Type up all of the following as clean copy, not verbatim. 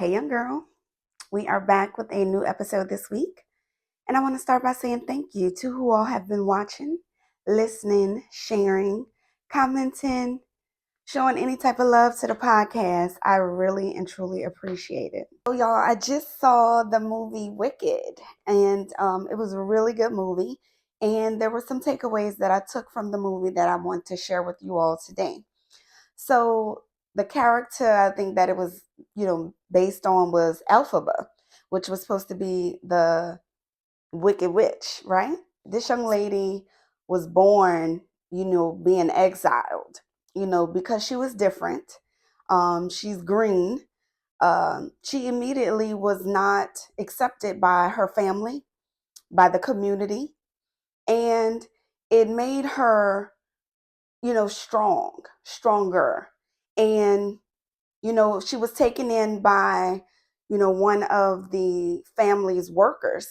Hey, young girl. We are back with a new episode this week. And I want to start by saying thank you to who all have been watching, listening, sharing, commenting, showing any type of love to the podcast. I really and truly appreciate it. So, y'all, I just saw the movie Wicked, and it was a really good movie. And there were some takeaways that I took from the movie that I want to share with you all today. So the character I think that it was, based on was Elphaba, which was supposed to be the Wicked Witch, right? This young lady was born, being exiled, because she was different. She's green. She immediately was not accepted by her family, by the community, and it made her, stronger. And she was taken in by, one of the family's workers,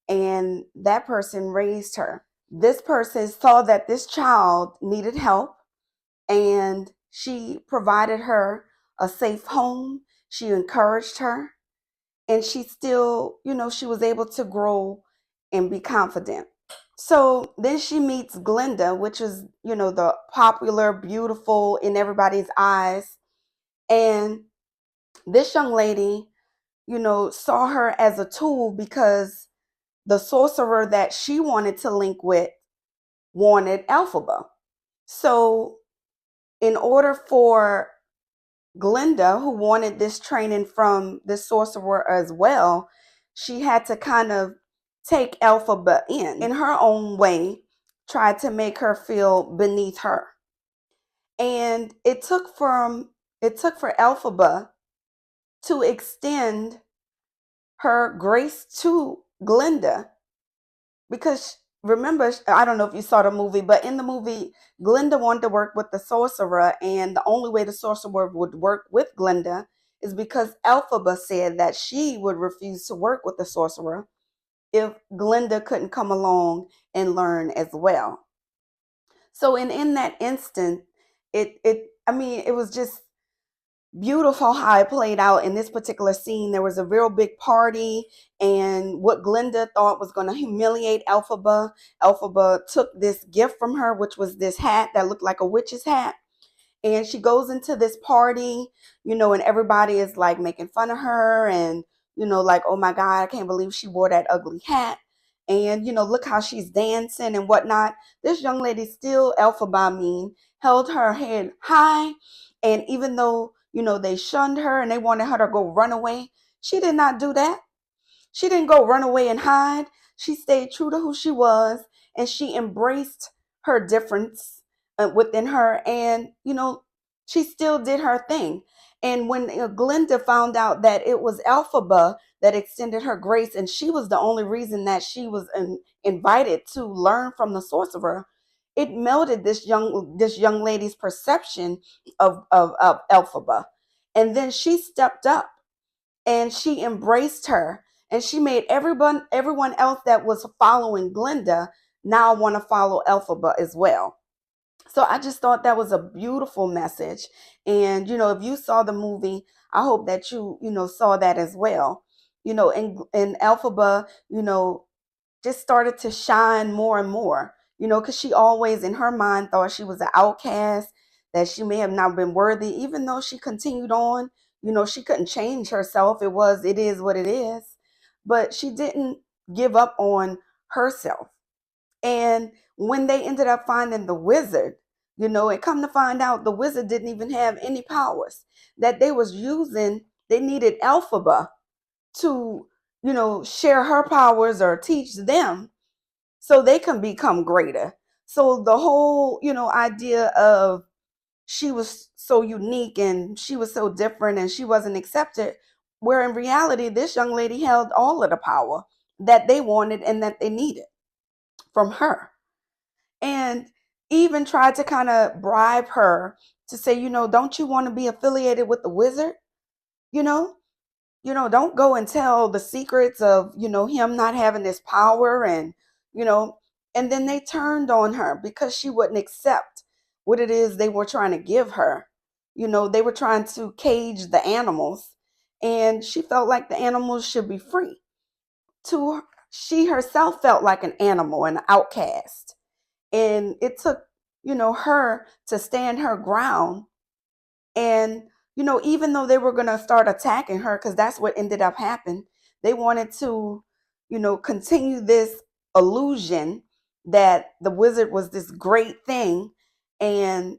and that person raised her. This person saw that this child needed help, and she provided her a safe home. She encouraged her, and she still, she was able to grow and be confident. So then she meets Glinda, which is, the popular, beautiful in everybody's eyes. And this young lady, saw her as a tool because the sorcerer that she wanted to link with wanted Elphaba. So, in order for Glinda, who wanted this training from this sorcerer as well, she had to kind of take Elphaba in her own way, tried to make her feel beneath her. And it took for Elphaba to extend her grace to Glinda, because remember, I don't know if you saw the movie, but in the movie, Glinda wanted to work with the sorcerer, and the only way the sorcerer would work with Glinda is because Elphaba said that she would refuse to work with the sorcerer if Glinda couldn't come along and learn as well. So in that instant, it was just beautiful how it played out in this particular scene. There was a real big party, and what Glinda thought was going to humiliate Elphaba took this gift from her, which was this hat that looked like a witch's hat. And she goes into this party, and everybody is like making fun of her, and like, oh my God, I can't believe she wore that ugly hat. And look how she's dancing and whatnot. This young lady, still Elphaba mean, held her head high. And even though, they shunned her and they wanted her to go run away, she did not do that. She didn't go run away and hide. She stayed true to who she was, and she embraced her difference within her. And, she still did her thing. And when Glinda found out that it was Elphaba that extended her grace, and she was the only reason that she was invited to learn from the sorcerer, it melted this young lady's perception of Elphaba. And then she stepped up and she embraced her, and she made everyone else that was following Glinda now want to follow Elphaba as well. So I just thought that was a beautiful message. And if you saw the movie, I hope that you saw that as well. And Elphaba, just started to shine more and more, because she always in her mind thought she was an outcast, that she may have not been worthy, even though she continued on. She couldn't change herself. It is what it is. But she didn't give up on herself. And when they ended up finding the wizard, and come to find out the wizard didn't even have any powers that they was using. They needed Elphaba to, share her powers or teach them so they can become greater. So the whole, idea of she was so unique and she was so different and she wasn't accepted, where in reality, this young lady held all of the power that they wanted and that they needed from her. And even tried to kind of bribe her to say, don't you want to be affiliated with the wizard? You know, don't go and tell the secrets of, him not having this power, and, you know, and then they turned on her because she wouldn't accept what it is they were trying to give her. They were trying to cage the animals, and she felt like the animals should be free. She herself felt like an animal, an outcast. And it took, her to stand her ground. And, even though they were going to start attacking her, because that's what ended up happening, they wanted to, continue this illusion that the wizard was this great thing. And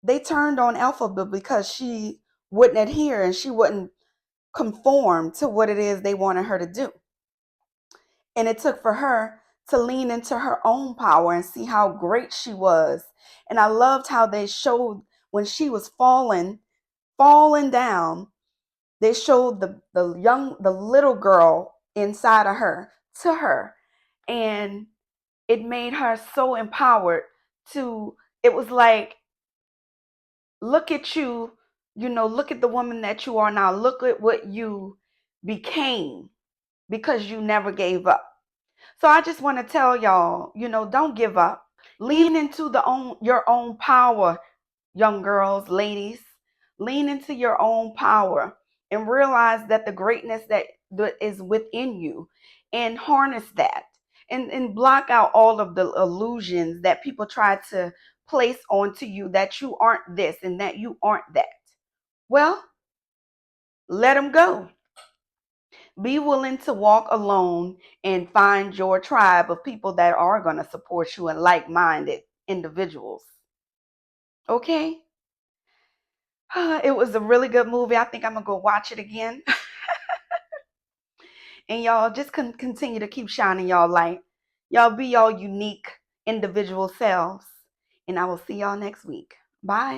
they turned on Elphaba because she wouldn't adhere and she wouldn't conform to what it is they wanted her to do. And it took for her to lean into her own power and see how great she was. And I loved how they showed when she was falling down, they showed the little girl inside of her to her. And it made her so empowered to, it was like, look at you, look at the woman that you are now. Look at what you became because you never gave up. So I just want to tell y'all, don't give up. Lean into your own power, young girls, ladies. Lean into your own power and realize that the greatness that is within you, and harness that, and block out all of the illusions that people try to place onto you, that you aren't this and that you aren't that. Well, let them go. Be willing to walk alone and find your tribe of people that are going to support you and like-minded individuals. Okay? It was a really good movie. I think I'm going to go watch it again. And y'all just continue to keep shining y'all light. Y'all be y'all unique individual selves. And I will see y'all next week. Bye.